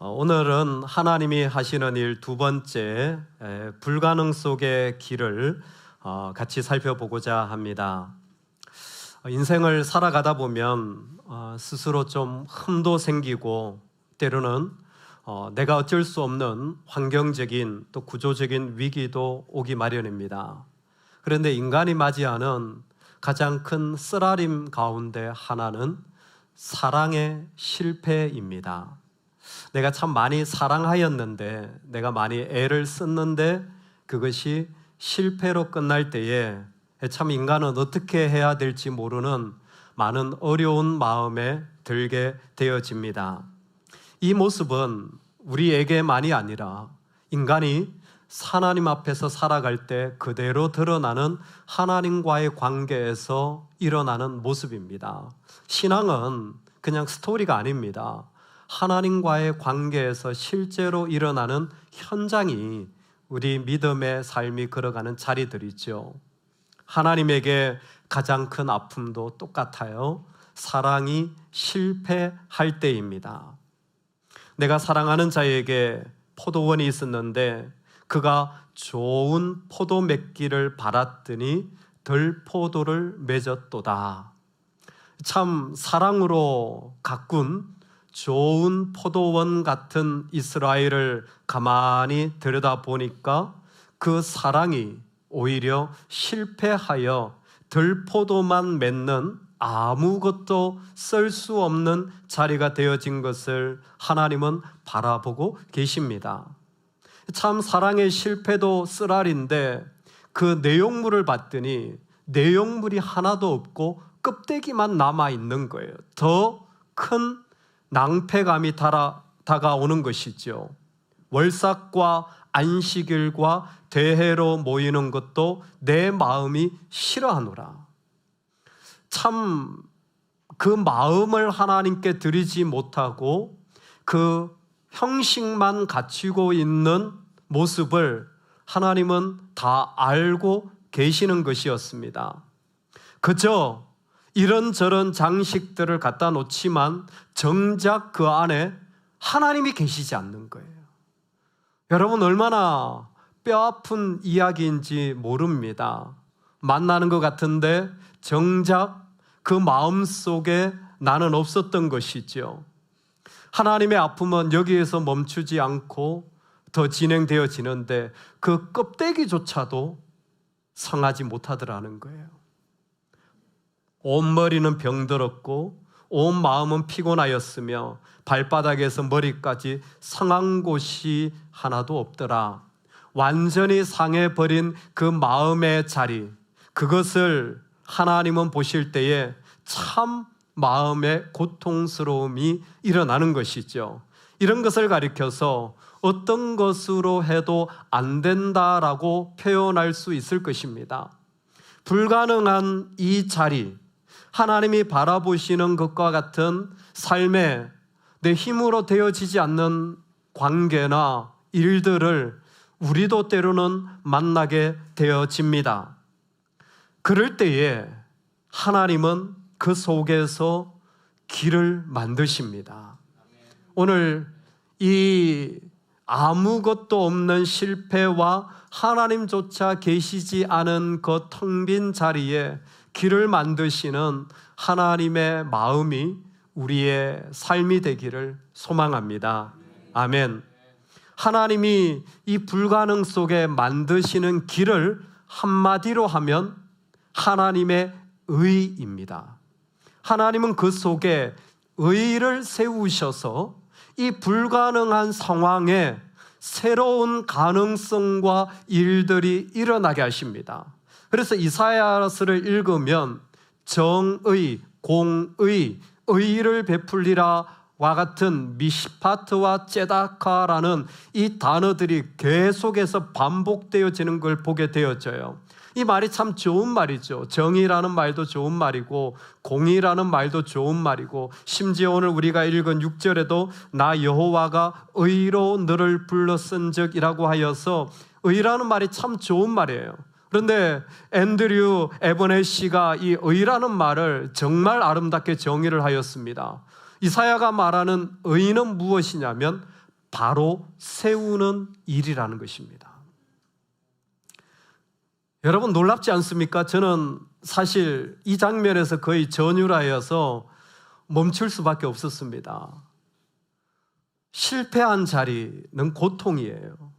오늘은 하나님이 하시는 일 두 번째, 불가능 속의 길을 같이 살펴보고자 합니다. 인생을 살아가다 보면 스스로 좀 흠도 생기고 때로는 내가 어쩔 수 없는 환경적인 또 구조적인 위기도 오기 마련입니다. 그런데 인간이 맞이하는 가장 큰 쓰라림 가운데 하나는 사랑의 실패입니다. 내가 참 많이 사랑하였는데, 내가 많이 애를 썼는데 그것이 실패로 끝날 때에 참 인간은 어떻게 해야 될지 모르는 많은 어려운 마음에 들게 되어집니다. 이 모습은 우리에게만이 아니라 인간이 하나님 앞에서 살아갈 때 그대로 드러나는 하나님과의 관계에서 일어나는 모습입니다. 신앙은 그냥 스토리가 아닙니다. 하나님과의 관계에서 실제로 일어나는 현장이 우리 믿음의 삶이 걸어가는 자리들이죠. 하나님에게 가장 큰 아픔도 똑같아요. 사랑이 실패할 때입니다. 내가 사랑하는 자에게 포도원이 있었는데 그가 좋은 포도 맺기를 바랐더니 덜 포도를 맺었도다. 참 사랑으로 가꾼 좋은 포도원 같은 이스라엘을 가만히 들여다보니까 그 사랑이 오히려 실패하여 들포도만 맺는 아무것도 쓸 수 없는 자리가 되어진 것을 하나님은 바라보고 계십니다. 참 사랑의 실패도 쓰라린데 그 내용물을 봤더니 내용물이 하나도 없고 껍데기만 남아있는 거예요. 더 큰 낭패감이 다가오는 것이죠. 월삭과 안식일과 대회로 모이는 것도 내 마음이 싫어하노라. 참 그 마음을 하나님께 드리지 못하고 그 형식만 갖추고 있는 모습을 하나님은 다 알고 계시는 것이었습니다. 그저 이런저런 장식들을 갖다 놓지만 정작 그 안에 하나님이 계시지 않는 거예요. 여러분, 얼마나 뼈아픈 이야기인지 모릅니다. 만나는 것 같은데 정작 그 마음속에 나는 없었던 것이죠. 하나님의 아픔은 여기에서 멈추지 않고 더 진행되어지는데 그 껍데기조차도 상하지 못하더라는 거예요. 온 머리는 병들었고 온 마음은 피곤하였으며 발바닥에서 머리까지 상한 곳이 하나도 없더라. 완전히 상해버린 그 마음의 자리, 그것을 하나님은 보실 때에 참 마음의 고통스러움이 일어나는 것이죠. 이런 것을 가리켜서 어떤 것으로 해도 안 된다라고 표현할 수 있을 것입니다. 불가능한 이 자리, 하나님이 바라보시는 것과 같은 삶에 내 힘으로 되어지지 않는 관계나 일들을 우리도 때로는 만나게 되어집니다. 그럴 때에 하나님은 그 속에서 길을 만드십니다. 오늘 이 아무것도 없는 실패와 하나님조차 계시지 않은 그 텅 빈 자리에 길을 만드시는 하나님의 마음이 우리의 삶이 되기를 소망합니다. 아멘. 하나님이 이 불가능 속에 만드시는 길을 한마디로 하면 하나님의 의입니다. 하나님은 그 속에 의를 세우셔서 이 불가능한 상황에 새로운 가능성과 일들이 일어나게 하십니다. 그래서 이사야서를 읽으면 정의, 공의, 의를 베풀리라 와 같은 미시파트와 째다카라는 이 단어들이 계속해서 반복되어지는 걸 보게 되어져요. 이 말이 참 좋은 말이죠. 정의라는 말도 좋은 말이고 공의라는 말도 좋은 말이고, 심지어 오늘 우리가 읽은 6절에도 나 여호와가 의로 너를 불렀은적이라고 하여서 의라는 말이 참 좋은 말이에요. 그런데 앤드류 에버네시가 이 의라는 말을 정말 아름답게 정의를 하였습니다. 이사야가 말하는 의는 무엇이냐면 바로 세우는 일이라는 것입니다. 여러분 놀랍지 않습니까? 저는 사실 이 장면에서 거의 전율하여서 멈출 수밖에 없었습니다. 실패한 자리는 고통이에요.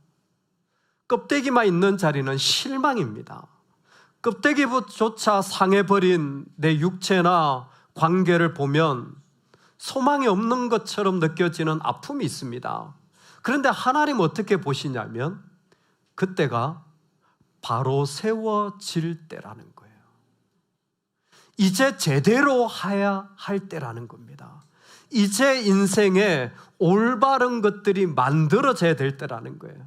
껍데기만 있는 자리는 실망입니다. 껍데기조차 상해버린 내 육체나 관계를 보면 소망이 없는 것처럼 느껴지는 아픔이 있습니다. 그런데 하나님 어떻게 보시냐면 그때가 바로 세워질 때라는 거예요. 이제 제대로 해야 할 때라는 겁니다. 이제 인생에 올바른 것들이 만들어져야 될 때라는 거예요.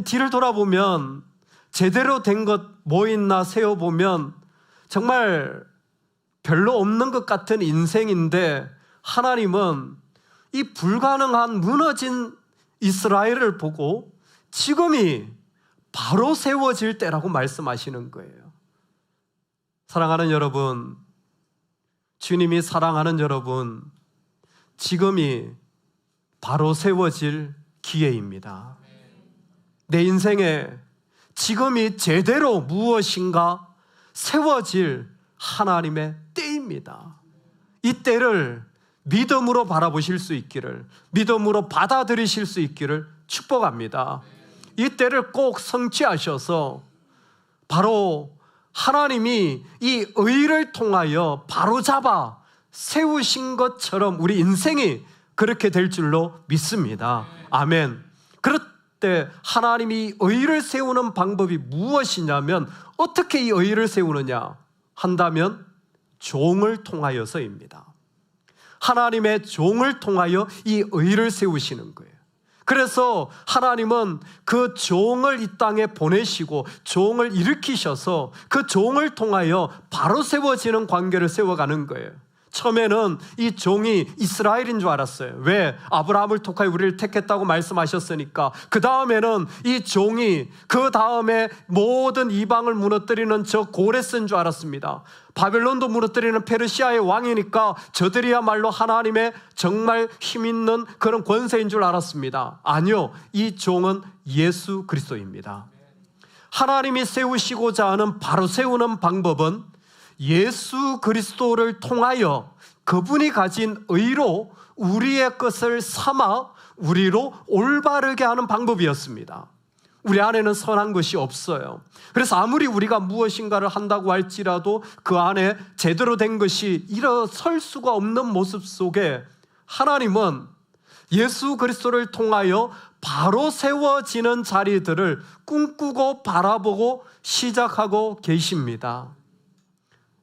뒤를 돌아보면 제대로 된 것 뭐 있나 세어보면 정말 별로 없는 것 같은 인생인데 하나님은 이 불가능한 무너진 이스라엘을 보고 지금이 바로 세워질 때라고 말씀하시는 거예요. 사랑하는 여러분, 주님이 사랑하는 여러분, 지금이 바로 세워질 기회입니다. 내 인생에 지금이 제대로 무엇인가 세워질 하나님의 때입니다. 이 때를 믿음으로 바라보실 수 있기를, 믿음으로 받아들이실 수 있기를 축복합니다. 이 때를 꼭 성취하셔서 바로 하나님이 이 의를 통하여 바로잡아 세우신 것처럼 우리 인생이 그렇게 될 줄로 믿습니다. 아멘. 그럴 때 하나님이 의를 세우는 방법이 무엇이냐면 어떻게 이 의를 세우느냐 한다면 종을 통하여서입니다. 하나님의 종을 통하여 이 의를 세우시는 거예요. 그래서 하나님은 그 종을 이 땅에 보내시고 종을 일으키셔서 그 종을 통하여 바로 세워지는 관계를 세워가는 거예요. 처음에는 이 종이 이스라엘인 줄 알았어요. 왜? 아브라함을 통하여 우리를 택했다고 말씀하셨으니까. 그 다음에는 이 종이 그 다음에 모든 이방을 무너뜨리는 저 고레스인 줄 알았습니다. 바벨론도 무너뜨리는 페르시아의 왕이니까 저들이야말로 하나님의 정말 힘있는 그런 권세인 줄 알았습니다. 아니요, 이 종은 예수 그리스도입니다. 하나님이 세우시고자 하는 바로 세우는 방법은 예수 그리스도를 통하여 그분이 가진 의로 우리의 것을 삼아 우리로 올바르게 하는 방법이었습니다. 우리 안에는 선한 것이 없어요. 그래서 아무리 우리가 무엇인가를 한다고 할지라도 그 안에 제대로 된 것이 일어설 수가 없는 모습 속에 하나님은 예수 그리스도를 통하여 바로 세워지는 자리들을 꿈꾸고 바라보고 시작하고 계십니다.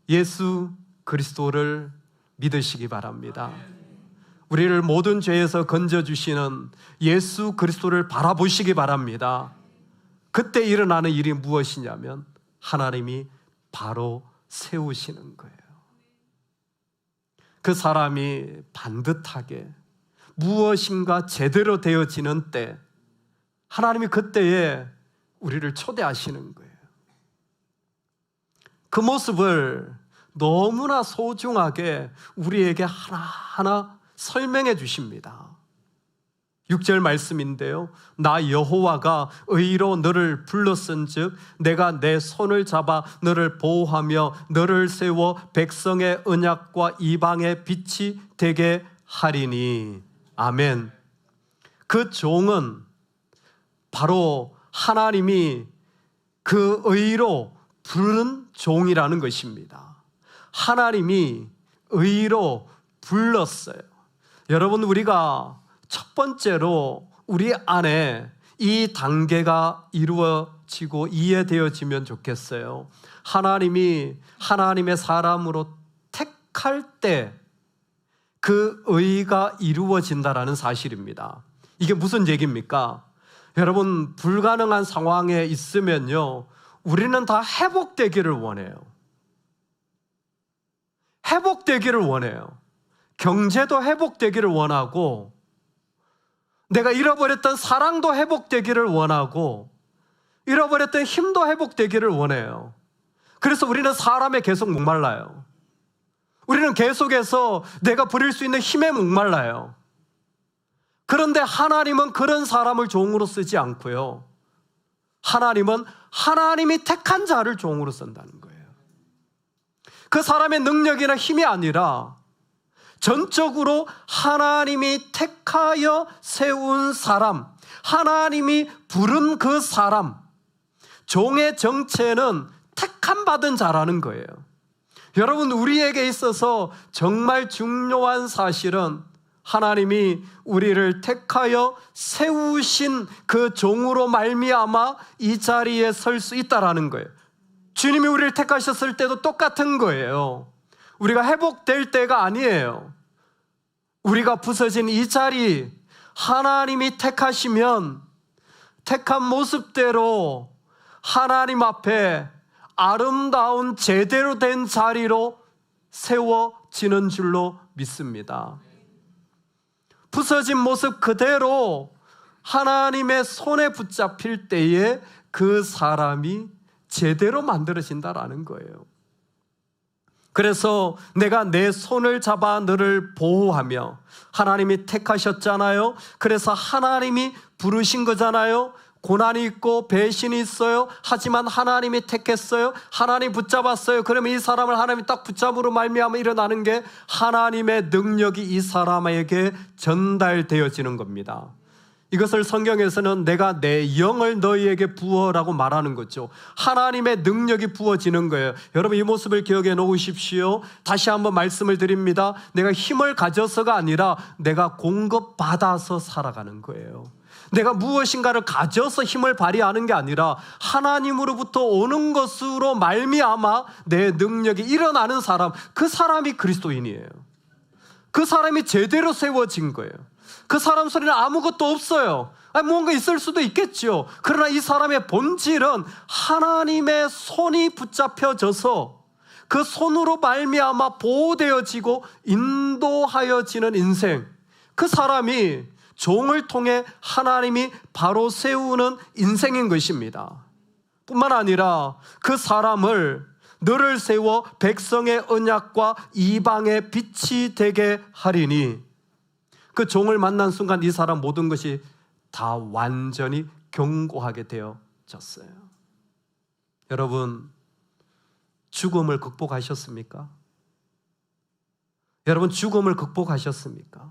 예수 그리스도를 믿으시기 바랍니다. 우리를 모든 죄에서 건져주시는 예수 그리스도를 바라보시기 바랍니다. 그때 일어나는 일이 무엇이냐면 하나님이 바로 세우시는 거예요. 그 사람이 반듯하게 무엇인가 제대로 되어지는 때 하나님이 그때에 우리를 초대하시는 거예요. 그 모습을 너무나 소중하게 우리에게 하나하나 설명해 주십니다. 6절 말씀인데요. 나 여호와가 의로 너를 불렀은즉 내가 내 손을 잡아 너를 보호하며 너를 세워 백성의 언약과 이방의 빛이 되게 하리니. 아멘. 그 종은 바로 하나님이 그 의로 부르는 종이라는 것입니다. 하나님이 의로 불렀어요. 여러분, 우리가 첫 번째로 우리 안에 이 단계가 이루어지고 이해되어지면 좋겠어요. 하나님이 하나님의 사람으로 택할 때 그 의가 이루어진다라는 사실입니다. 이게 무슨 얘기입니까? 여러분, 불가능한 상황에 있으면요, 우리는 다 회복되기를 원해요. 회복되기를 원해요. 경제도 회복되기를 원하고, 내가 잃어버렸던 사랑도 회복되기를 원하고, 잃어버렸던 힘도 회복되기를 원해요. 그래서 우리는 사람에 계속 목말라요. 우리는 계속해서 내가 부릴 수 있는 힘에 목말라요. 그런데 하나님은 그런 사람을 종으로 쓰지 않고요, 하나님은 하나님이 택한 자를 종으로 쓴다는 거예요. 그 사람의 능력이나 힘이 아니라 전적으로 하나님이 택하여 세운 사람, 하나님이 부른 그 사람, 종의 정체는 택함 받은 자라는 거예요. 여러분, 우리에게 있어서 정말 중요한 사실은 하나님이 우리를 택하여 세우신 그 종으로 말미암아 이 자리에 설 수 있다라는 거예요. 주님이 우리를 택하셨을 때도 똑같은 거예요. 우리가 회복될 때가 아니에요. 우리가 부서진 이 자리, 하나님이 택하시면 택한 모습대로 하나님 앞에 아름다운 제대로 된 자리로 세워지는 줄로 믿습니다. 부서진 모습 그대로 하나님의 손에 붙잡힐 때에 그 사람이 제대로 만들어진다라는 거예요. 그래서 내가 내 손을 잡아 너를 보호하며, 하나님이 택하셨잖아요. 그래서 하나님이 부르신 거잖아요. 고난이 있고 배신이 있어요. 하지만 하나님이 택했어요. 하나님 붙잡았어요. 그러면 이 사람을 하나님이 딱 붙잡으로 말미암아 일어나는 게 하나님의 능력이 이 사람에게 전달되어지는 겁니다. 이것을 성경에서는 내가 내 영을 너희에게 부어라고 말하는 거죠. 하나님의 능력이 부어지는 거예요. 여러분, 이 모습을 기억해 놓으십시오. 다시 한번 말씀을 드립니다. 내가 힘을 가져서가 아니라 내가 공급받아서 살아가는 거예요. 내가 무엇인가를 가져서 힘을 발휘하는 게 아니라 하나님으로부터 오는 것으로 말미암아 내 능력이 일어나는 사람, 그 사람이 그리스도인이에요. 그 사람이 제대로 세워진 거예요. 그 사람 손에는 아무것도 없어요. 뭔가 있을 수도 있겠죠. 그러나 이 사람의 본질은 하나님의 손이 붙잡혀져서 그 손으로 말미암아 보호되어지고 인도하여지는 인생, 그 사람이 종을 통해 하나님이 바로 세우는 인생인 것입니다. 뿐만 아니라 그 사람을, 너를 세워 백성의 언약과 이방의 빛이 되게 하리니, 그 종을 만난 순간 이 사람 모든 것이 다 완전히 견고하게 되어졌어요. 여러분, 죽음을 극복하셨습니까? 여러분, 죽음을 극복하셨습니까?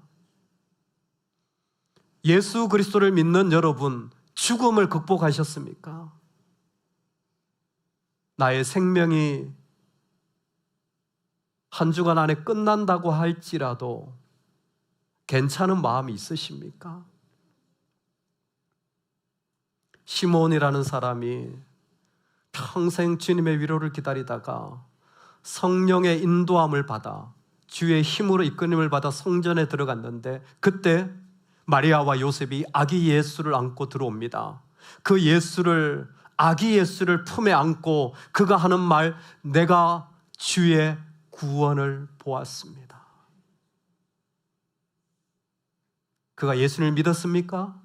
예수 그리스도를 믿는 여러분, 죽음을 극복하셨습니까? 나의 생명이 한 주간 안에 끝난다고 할지라도 괜찮은 마음이 있으십니까? 시몬이라는 사람이 평생 주님의 위로를 기다리다가 성령의 인도함을 받아 주의 힘으로 이끌림을 받아 성전에 들어갔는데, 그때 마리아와 요셉이 아기 예수를 안고 들어옵니다. 그 아기 예수를 품에 안고 그가 하는 말, 내가 주의 구원을 보았습니다. 그가 예수를 믿었습니까?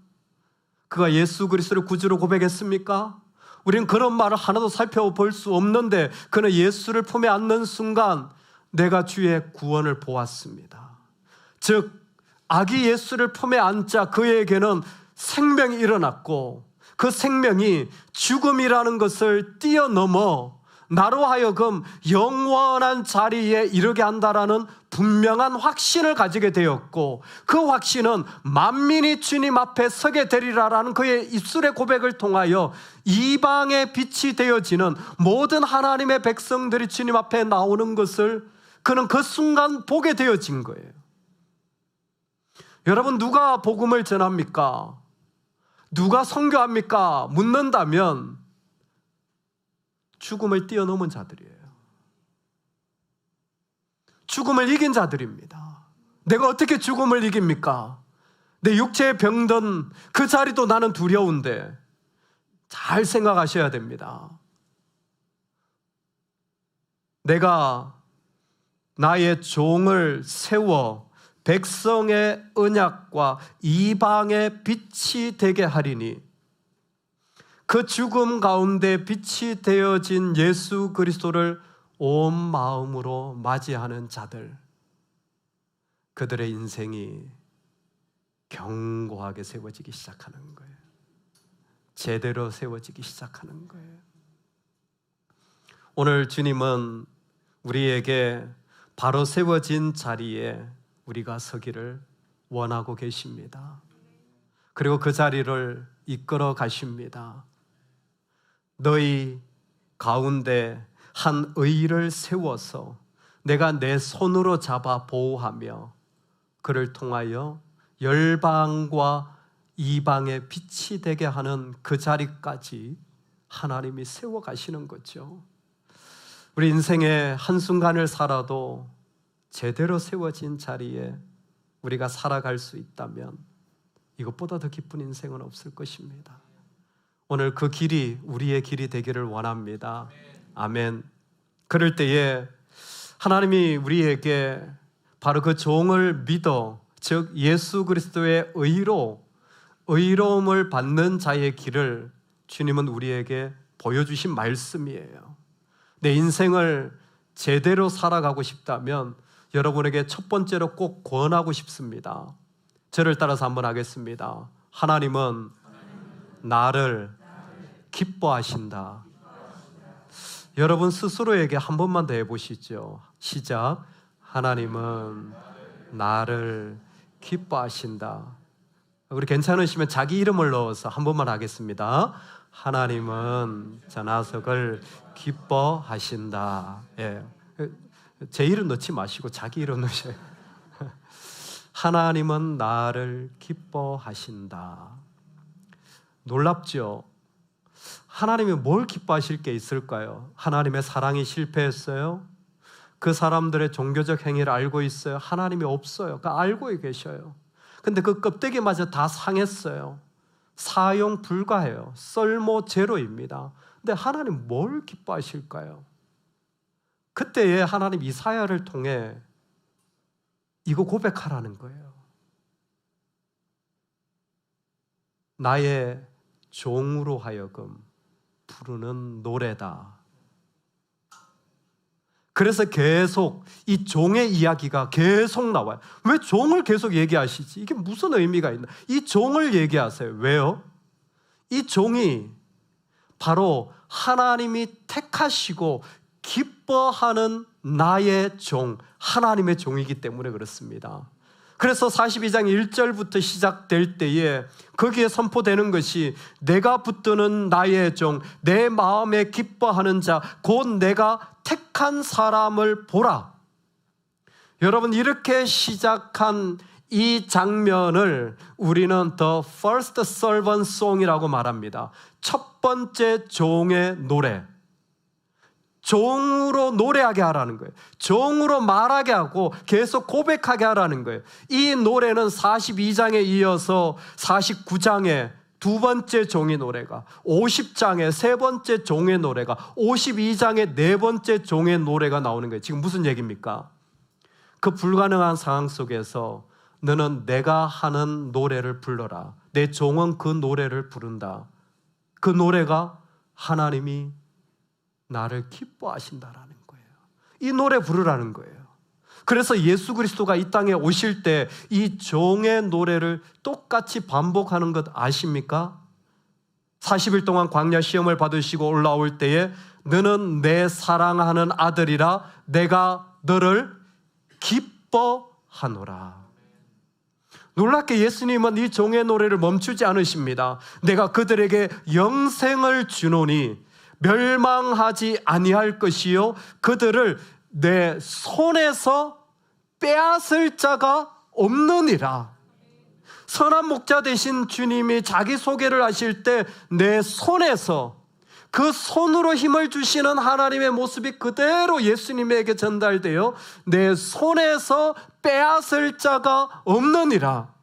그가 예수 그리스도를 구주로 고백했습니까? 우리는 그런 말을 하나도 살펴볼 수 없는데, 그는 예수를 품에 안는 순간 내가 주의 구원을 보았습니다. 즉, 아기 예수를 품에 안자 그에게는 생명이 일어났고, 그 생명이 죽음이라는 것을 뛰어넘어 나로 하여금 영원한 자리에 이르게 한다라는 분명한 확신을 가지게 되었고, 그 확신은 만민이 주님 앞에 서게 되리라라는 그의 입술의 고백을 통하여 이방의 빛이 되어지는 모든 하나님의 백성들이 주님 앞에 나오는 것을 그는 그 순간 보게 되어진 거예요. 여러분, 누가 복음을 전합니까? 누가 선교합니까? 묻는다면 죽음을 뛰어넘은 자들이에요. 죽음을 이긴 자들입니다. 내가 어떻게 죽음을 이깁니까? 내 육체에 병든 그 자리도 나는 두려운데, 잘 생각하셔야 됩니다. 내가 나의 종을 세워 백성의 언약과 이방의 빛이 되게 하리니, 그 죽음 가운데 빛이 되어진 예수 그리스도를 온 마음으로 맞이하는 자들, 그들의 인생이 견고하게 세워지기 시작하는 거예요. 제대로 세워지기 시작하는 거예요. 오늘 주님은 우리에게 바로 세워진 자리에 우리가 서기를 원하고 계십니다. 그리고 그 자리를 이끌어 가십니다. 너희 가운데 한 의를 세워서 내가 내 손으로 잡아 보호하며 그를 통하여 열방과 이방의 빛이 되게 하는 그 자리까지 하나님이 세워 가시는 거죠. 우리 인생의 한순간을 살아도 제대로 세워진 자리에 우리가 살아갈 수 있다면 이것보다 더 기쁜 인생은 없을 것입니다. 오늘 그 길이 우리의 길이 되기를 원합니다. 아멘. 그럴 때에 하나님이 우리에게 바로 그 종을 믿어, 즉 예수 그리스도의 의로움을 받는 자의 길을 주님은 우리에게 보여주신 말씀이에요. 내 인생을 제대로 살아가고 싶다면 여러분에게 첫 번째로 꼭 권하고 싶습니다. 저를 따라서 한번 하겠습니다. 하나님은 나를 기뻐하신다. 여러분 스스로에게 한 번만 더 해보시죠. 시작. 하나님은 나를 기뻐하신다. 우리 괜찮으시면 자기 이름을 넣어서 한 번만 하겠습니다. 하나님은 전하석을 기뻐하신다. 예. 제 이름 넣지 마시고 자기 이름 넣으셔요. 하나님은 나를 기뻐하신다. 놀랍죠? 하나님이 뭘 기뻐하실 게 있을까요? 하나님의 사랑이 실패했어요? 그 사람들의 종교적 행위를 알고 있어요? 하나님이 없어요. 그러니까 알고 계셔요. 근데 그 껍데기마저 다 상했어요. 사용 불가해요. 쓸모 제로입니다. 근데 하나님 뭘 기뻐하실까요? 그때에 하나님 이사야를 통해 이거 고백하라는 거예요. 나의 종으로 하여금 부르는 노래다. 그래서 계속 이 종의 이야기가 계속 나와요. 왜 종을 계속 얘기하시지? 이게 무슨 의미가 있나? 이 종을 얘기하세요. 왜요? 이 종이 바로 하나님이 택하시고 기뻐하는 나의 종, 하나님의 종이기 때문에 그렇습니다. 그래서 42장 1절부터 시작될 때에 거기에 선포되는 것이 내가 붙드는 나의 종, 내 마음에 기뻐하는 자, 곧 내가 택한 사람을 보라. 여러분, 이렇게 시작한 이 장면을 우리는 The First Servant Song이라고 말합니다. 첫 번째 종의 노래. 종으로 노래하게 하라는 거예요. 종으로 말하게 하고 계속 고백하게 하라는 거예요. 이 노래는 42장에 이어서 49장에 두 번째 종의 노래가, 50장에 세 번째 종의 노래가, 52장에 네 번째 종의 노래가 나오는 거예요. 지금 무슨 얘기입니까? 그 불가능한 상황 속에서 너는 내가 하는 노래를 불러라. 내 종은 그 노래를 부른다. 그 노래가 하나님이 나를 기뻐하신다라는 거예요. 이 노래 부르라는 거예요. 그래서 예수 그리스도가 이 땅에 오실 때 이 종의 노래를 똑같이 반복하는 것 아십니까? 40일 동안 광야 시험을 받으시고 올라올 때에 너는 내 사랑하는 아들이라 내가 너를 기뻐하노라. 놀랍게 예수님은 이 종의 노래를 멈추지 않으십니다. 내가 그들에게 영생을 주노니 멸망하지 아니할 것이요 그들을 내 손에서 빼앗을 자가 없느니라. 선한 목자 되신 주님이 자기 소개를 하실 때 내 손에서, 그 손으로 힘을 주시는 하나님의 모습이 그대로 예수님에게 전달되어 내 손에서 빼앗을 자가 없느니라.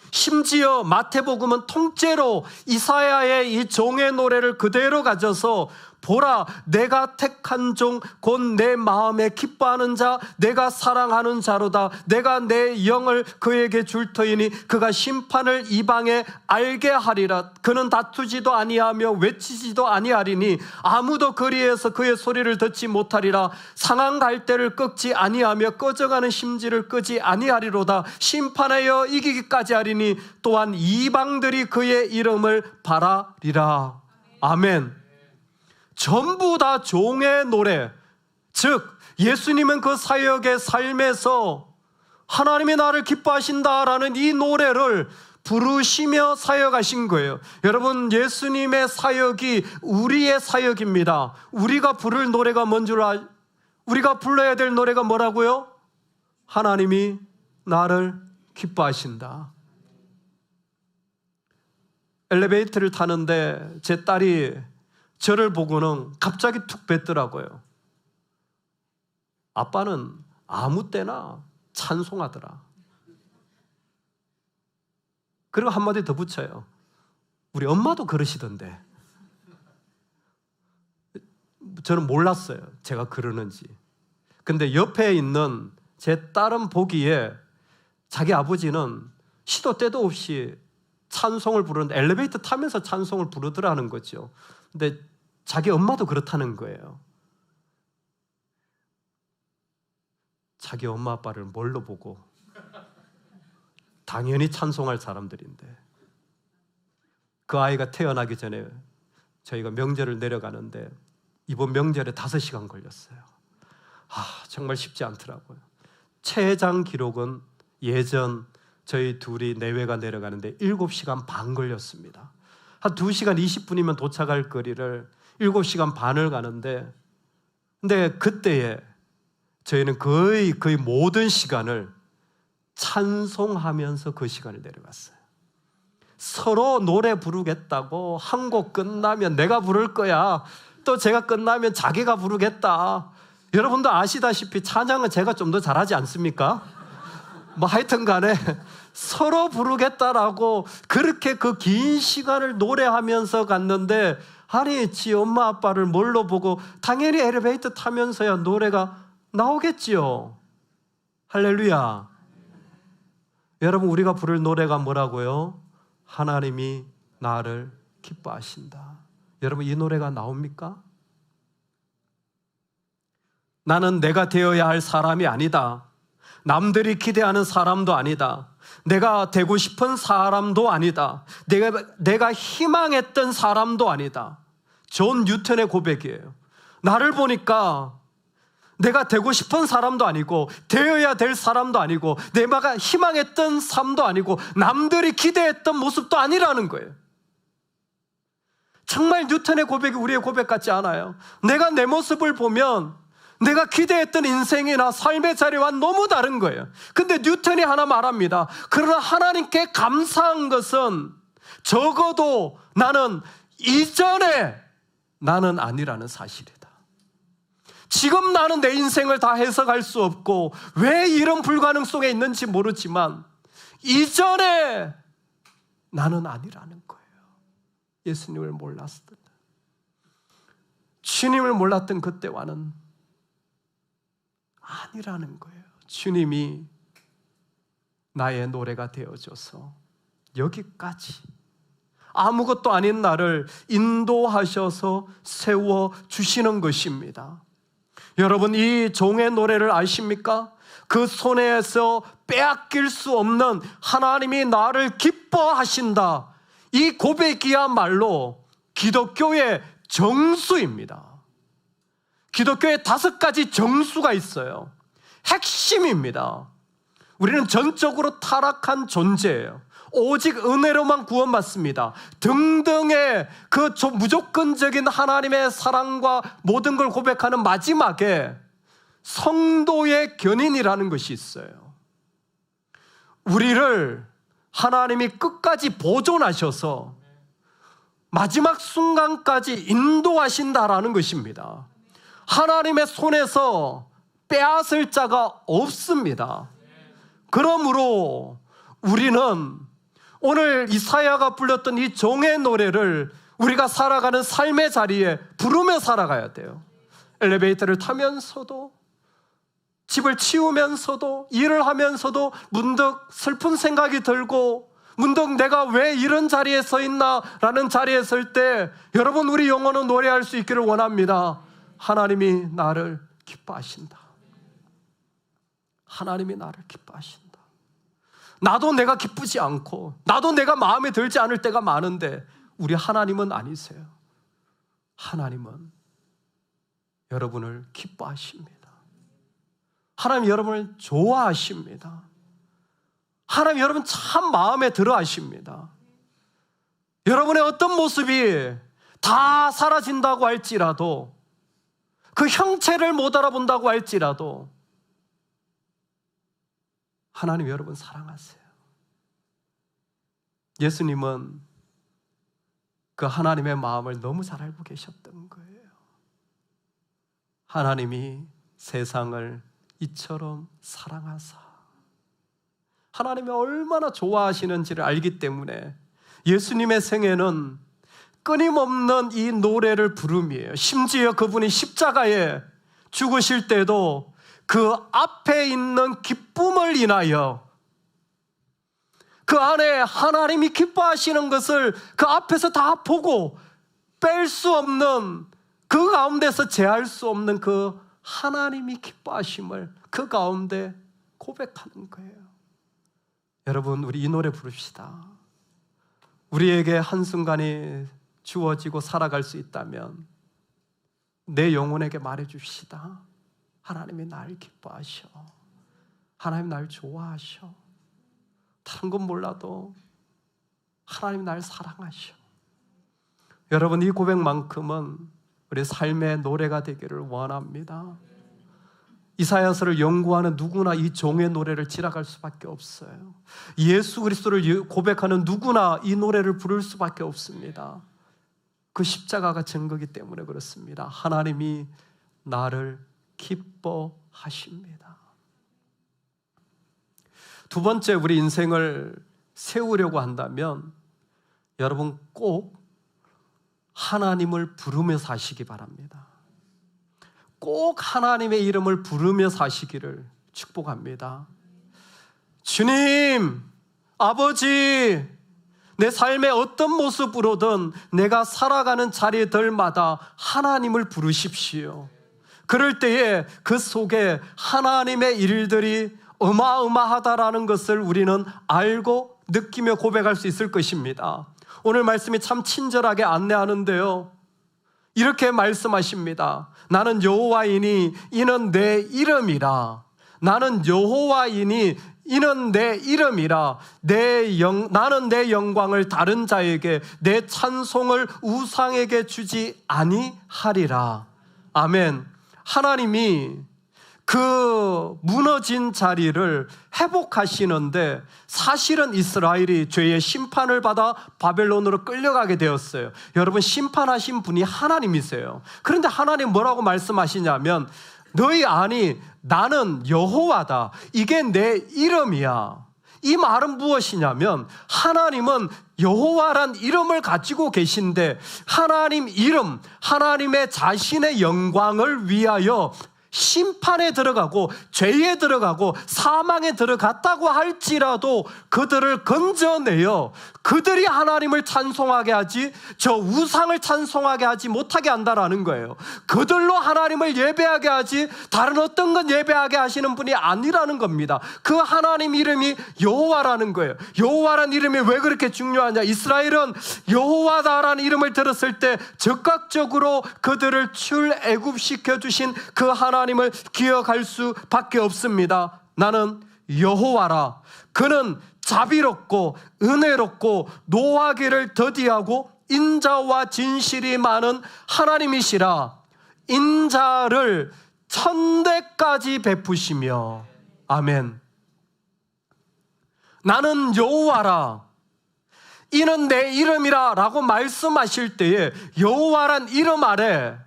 심지어 마태복음은 통째로 이사야의 이 종의 노래를 그대로 가져서 보라, 내가 택한 종 곧 내 마음에 기뻐하는 자, 내가 사랑하는 자로다. 내가 내 영을 그에게 줄 터이니 그가 심판을 이방에 알게 하리라. 그는 다투지도 아니하며 외치지도 아니하리니 아무도 거리에서 그의 소리를 듣지 못하리라. 상한 갈대를 꺾지 아니하며 꺼져가는 심지를 끄지 아니하리로다. 심판하여 이기기까지 하리니 또한 이방들이 그의 이름을 바라리라. 아멘. 전부 다 종의 노래, 즉 예수님은 그 사역의 삶에서 하나님이 나를 기뻐하신다라는 이 노래를 부르시며 사역하신 거예요. 여러분, 예수님의 사역이 우리의 사역입니다. 우리가 부를 노래가 뭔 줄 우리가 불러야 될 노래가 뭐라고요? 하나님이 나를 기뻐하신다. 엘리베이터를 타는데 제 딸이 저를 보고는 갑자기 툭 뱉더라고요. 아빠는 아무 때나 찬송하더라. 그리고 한마디 더 붙여요. 우리 엄마도 그러시던데. 저는 몰랐어요, 제가 그러는지. 근데 옆에 있는 제 딸은 보기에 자기 아버지는 시도 때도 없이 찬송을 부르는데 엘리베이터 타면서 찬송을 부르더라는 거죠. 근데 자기 엄마도 그렇다는 거예요. 자기 엄마 아빠를 뭘로 보고? 당연히 찬송할 사람들인데. 그 아이가 태어나기 전에 저희가 명절을 내려가는데 이번 명절에 5시간 걸렸어요. 정말 쉽지 않더라고요. 최장 기록은 예전 저희 둘이 내외가 내려가는데 7시간 반 걸렸습니다. 한 2시간 20분이면 도착할 거리를 7시간 반을 가는데, 근데 그때에 저희는 거의 모든 시간을 찬송하면서 그 시간을 내려갔어요. 서로 노래 부르겠다고, 한 곡 끝나면 내가 부를 거야, 또 제가 끝나면 자기가 부르겠다. 여러분도 아시다시피 찬양은 제가 좀 더 잘하지 않습니까? 하여튼 간에 서로 부르겠다라고 그렇게 그 긴 시간을 노래하면서 갔는데, 아니 지 엄마 아빠를 뭘로 보고? 당연히 엘리베이터 타면서야 노래가 나오겠지요. 할렐루야. 여러분, 우리가 부를 노래가 뭐라고요? 하나님이 나를 기뻐하신다. 여러분, 이 노래가 나옵니까? 나는 내가 되어야 할 사람이 아니다. 남들이 기대하는 사람도 아니다. 내가 되고 싶은 사람도 아니다. 내가 희망했던 사람도 아니다. 존 뉴턴의 고백이에요. 나를 보니까 내가 되고 싶은 사람도 아니고 되어야 될 사람도 아니고 내가 희망했던 삶도 아니고 남들이 기대했던 모습도 아니라는 거예요. 정말 뉴턴의 고백이 우리의 고백 같지 않아요? 내가 내 모습을 보면 내가 기대했던 인생이나 삶의 자리와 너무 다른 거예요. 근데 뉴턴이 하나 말합니다. 그러나 하나님께 감사한 것은 적어도 나는 이전에 나는 아니라는 사실이다. 지금 나는 내 인생을 다 해석할 수 없고 왜 이런 불가능 속에 있는지 모르지만 이전에 나는 아니라는 거예요. 예수님을 몰랐을 때, 주님을 몰랐던 그때와는 아니라는 거예요. 주님이 나의 노래가 되어줘서 여기까지 아무것도 아닌 나를 인도하셔서 세워주시는 것입니다. 여러분, 이 종의 노래를 아십니까? 그 손에서 빼앗길 수 없는 하나님이 나를 기뻐하신다. 이 고백이야말로 기독교의 정수입니다. 기독교에 5가지 정수가 있어요. 핵심입니다. 우리는 전적으로 타락한 존재예요. 오직 은혜로만 구원받습니다. 등등의 그 무조건적인 하나님의 사랑과 모든 걸 고백하는 마지막에 성도의 견인이라는 것이 있어요. 우리를 하나님이 끝까지 보존하셔서 마지막 순간까지 인도하신다라는 것입니다. 하나님의 손에서 빼앗을 자가 없습니다. 그러므로 우리는 오늘 이사야가 불렀던 이 종의 노래를 우리가 살아가는 삶의 자리에 부르며 살아가야 돼요. 엘리베이터를 타면서도, 집을 치우면서도, 일을 하면서도 문득 슬픈 생각이 들고, 문득 내가 왜 이런 자리에 서 있나 라는 자리에 설 때 여러분, 우리 영혼은 노래할 수 있기를 원합니다. 하나님이 나를 기뻐하신다. 하나님이 나를 기뻐하신다. 나도 내가 기쁘지 않고, 나도 내가 마음에 들지 않을 때가 많은데 우리 하나님은 아니세요. 하나님은 여러분을 기뻐하십니다. 하나님 여러분을 좋아하십니다. 하나님 여러분 참 마음에 들어 하십니다. 여러분의 어떤 모습이 다 사라진다고 할지라도, 그 형체를 못 알아본다고 할지라도 하나님 여러분 사랑하세요. 예수님은 그 하나님의 마음을 너무 잘 알고 계셨던 거예요. 하나님이 세상을 이처럼 사랑하사, 하나님이 얼마나 좋아하시는지를 알기 때문에 예수님의 생애는 끊임없는 이 노래를 부름이에요. 심지어 그분이 십자가에 죽으실 때도 그 앞에 있는 기쁨을 인하여, 그 안에 하나님이 기뻐하시는 것을 그 앞에서 다 보고 뺄 수 없는, 그 가운데서 제할 수 없는 그 하나님이 기뻐하심을 그 가운데 고백하는 거예요. 여러분, 우리 이 노래 부릅시다. 우리에게 한순간이 주어지고 살아갈 수 있다면 내 영혼에게 말해줍시다. 하나님이 날 기뻐하셔. 하나님 날 좋아하셔. 다른 건 몰라도 하나님 날 사랑하셔. 여러분, 이 고백만큼은 우리 삶의 노래가 되기를 원합니다. 이사야서를 연구하는 누구나 이 종의 노래를 지나갈 수밖에 없어요. 예수 그리스도를 고백하는 누구나 이 노래를 부를 수밖에 없습니다. 그 십자가가 증거이기 때문에 그렇습니다. 하나님이 나를 기뻐하십니다. 두 번째, 우리 인생을 세우려고 한다면 여러분 꼭 하나님을 부르며 사시기 바랍니다. 꼭 하나님의 이름을 부르며 사시기를 축복합니다. 주님, 아버지, 내 삶의 어떤 모습으로든 내가 살아가는 자리들마다 하나님을 부르십시오. 그럴 때에 그 속에 하나님의 일들이 어마어마하다라는 것을 우리는 알고 느끼며 고백할 수 있을 것입니다. 오늘 말씀이 참 친절하게 안내하는데요, 이렇게 말씀하십니다. 나는 여호와이니 이는 내 이름이라. 나는 여호와이니 이는 내 이름이라. 나는 내 영광을 다른 자에게, 내 찬송을 우상에게 주지 아니하리라. 아멘. 하나님이 그 무너진 자리를 회복하시는데, 사실은 이스라엘이 죄의 심판을 받아 바벨론으로 끌려가게 되었어요. 여러분, 심판하신 분이 하나님이세요. 그런데 하나님 뭐라고 말씀하시냐면, 너희 아니 나는 여호와다. 이게 내 이름이야. 이 말은 무엇이냐면, 하나님은 여호와란 이름을 가지고 계신데, 하나님 이름, 하나님의 자신의 영광을 위하여 심판에 들어가고 죄에 들어가고 사망에 들어갔다고 할지라도 그들을 건져내어 그들이 하나님을 찬송하게 하지 저 우상을 찬송하게 하지 못하게 한다라는 거예요. 그들로 하나님을 예배하게 하지 다른 어떤 건 예배하게 하시는 분이 아니라는 겁니다. 그 하나님 이름이 여호와라는 거예요. 여호와라는 이름이 왜 그렇게 중요하냐? 이스라엘은 여호와다라는 이름을 들었을 때 즉각적으로 그들을 출애굽시켜 주신 그 하나님을 기억할 수밖에 없습니다. 나는 여호와라. 그는 자비롭고 은혜롭고 노하기를 더디하고 인자와 진실이 많은 하나님이시라. 인자를 천대까지 베푸시며. 아멘. 나는 여호와라. 이는 내 이름이라 라고 말씀하실 때에 여호와란 이름 아래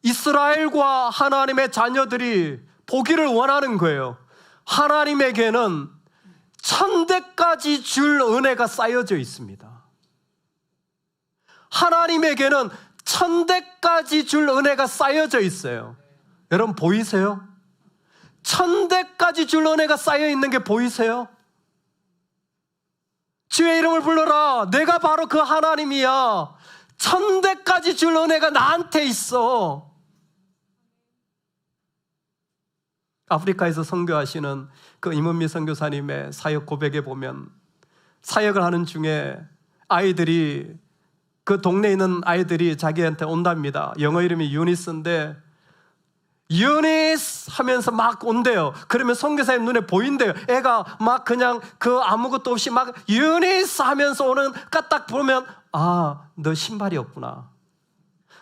이스라엘과 하나님의 자녀들이 보기를 원하는 거예요. 하나님에게는 천대까지 줄 은혜가 쌓여져 있습니다. 하나님에게는 천대까지 줄 은혜가 쌓여져 있어요. 여러분 보이세요? 천대까지 줄 은혜가 쌓여 있는 게 보이세요? 주의 이름을 불러라. 내가 바로 그 하나님이야. 천대까지 줄 은혜가 나한테 있어. 아프리카에서 선교하시는 그 임은미 선교사님의 사역 고백에 보면 사역을 하는 중에 아이들이, 그 동네에 있는 아이들이 자기한테 온답니다. 영어 이름이 유니스인데 유니스 하면서 막 온대요. 그러면 선교사님 눈에 보인대요. 애가 막 그냥 그 아무것도 없이 막 유니스 하면서 오는 딱 보면 아, 너 신발이 없구나.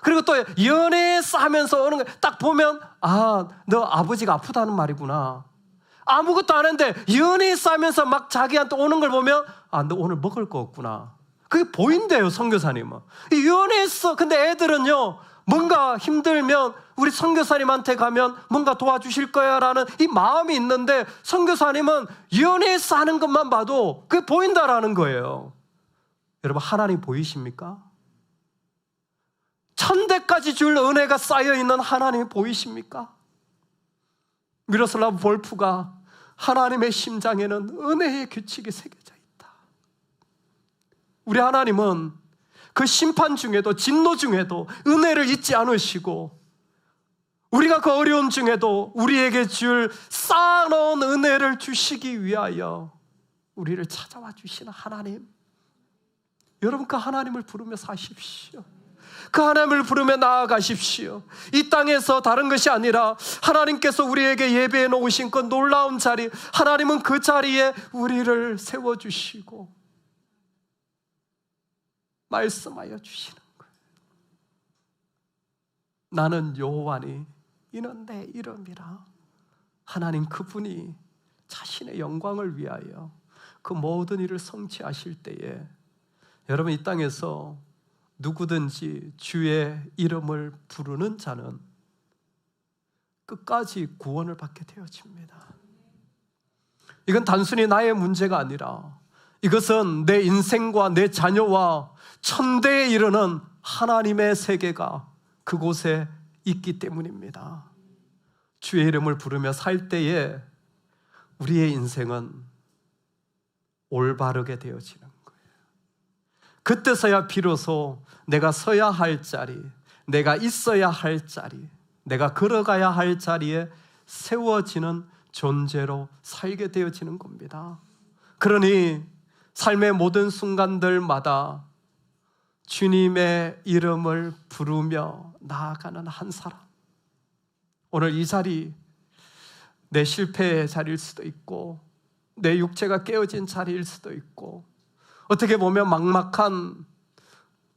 그리고 또 유니스 하면서 오는 거 딱 보면 아, 너 아버지가 아프다는 말이구나. 아무것도 안 했는데 유니스 하면서 막 자기한테 오는 걸 보면 아, 너 오늘 먹을 거 없구나. 그게 보인대요, 선교사님은. 유니스. 근데 애들은요, 뭔가 힘들면 우리 선교사님한테 가면 뭔가 도와주실 거야 라는 이 마음이 있는데 선교사님은 유니스 하는 것만 봐도 그게 보인다라는 거예요. 여러분, 하나님 보이십니까? 천대까지 줄 은혜가 쌓여있는 하나님이 보이십니까? 미로슬라브 볼프가 하나님의 심장에는 은혜의 규칙이 새겨져 있다. 우리 하나님은 그 심판 중에도, 진노 중에도 은혜를 잊지 않으시고, 우리가 그 어려움 중에도 우리에게 줄 쌓아놓은 은혜를 주시기 위하여 우리를 찾아와 주시는 하나님. 여러분, 그 하나님을 부르며 사십시오. 그 하나님을 부르며 나아가십시오. 이 땅에서 다른 것이 아니라 하나님께서 우리에게 예배해 놓으신 그 놀라운 자리, 하나님은 그 자리에 우리를 세워주시고 말씀하여 주시는 거예요. 나는 여호와니 이는 내 이름이라. 하나님 그분이 자신의 영광을 위하여 그 모든 일을 성취하실 때에 여러분, 이 땅에서 누구든지 주의 이름을 부르는 자는 끝까지 구원을 받게 되어집니다. 이건 단순히 나의 문제가 아니라 이것은 내 인생과 내 자녀와 천대에 이르는 하나님의 세계가 그곳에 있기 때문입니다. 주의 이름을 부르며 살 때에 우리의 인생은 올바르게 되어지는 거예요. 그때서야 비로소 내가 서야 할 자리, 내가 있어야 할 자리, 내가 걸어가야 할 자리에 세워지는 존재로 살게 되어지는 겁니다. 그러니 삶의 모든 순간들마다 주님의 이름을 부르며 나아가는 한 사람. 오늘 이 자리, 내 실패의 자리일 수도 있고 내 육체가 깨어진 자리일 수도 있고 어떻게 보면 막막한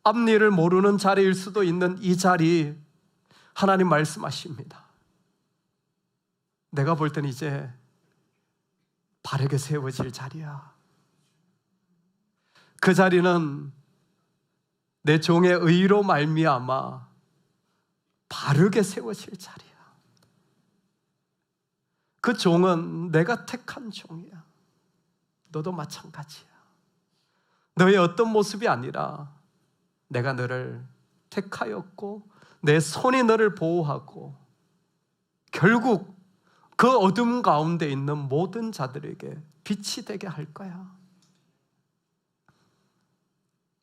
앞일을 모르는 자리일 수도 있는 이 자리, 하나님 말씀하십니다. 내가 볼 때는 이제 바르게 세워질 자리야. 그 자리는 내 종의 의로 말미암아 바르게 세워질 자리야. 그 종은 내가 택한 종이야. 너도 마찬가지야. 너의 어떤 모습이 아니라 내가 너를 택하였고 내 손이 너를 보호하고 결국 그 어둠 가운데 있는 모든 자들에게 빛이 되게 할 거야.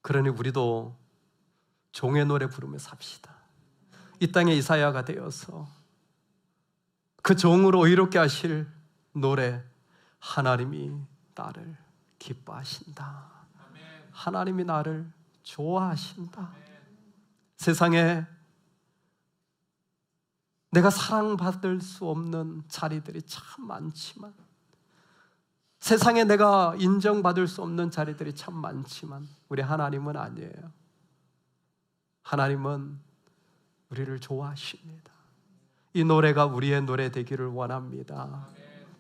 그러니 우리도 종의 노래 부르며 삽시다. 이 땅에 이사야가 되어서 그 종으로 의롭게 하실 노래, 하나님이 나를 기뻐하신다. 하나님이 나를 좋아하신다. 세상에 내가 사랑받을 수 없는 자리들이 참 많지만, 세상에 내가 인정받을 수 없는 자리들이 참 많지만 우리 하나님은 아니에요. 하나님은 우리를 좋아하십니다. 이 노래가 우리의 노래 되기를 원합니다.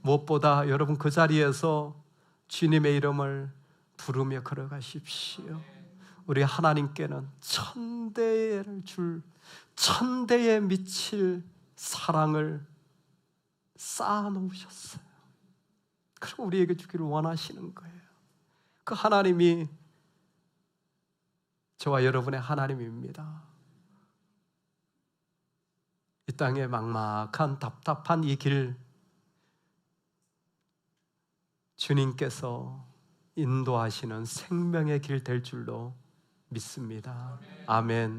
무엇보다 여러분 그 자리에서 주님의 이름을 부르며 걸어가십시오. 우리 하나님께는 천대에 미칠 사랑을 쌓아놓으셨어요. 그리고 우리에게 주기를 원하시는 거예요. 그 하나님이 저와 여러분의 하나님입니다. 이 땅의 막막한 답답한 이 길, 주님께서 인도하시는 생명의 길 될 줄로 믿습니다. 아멘.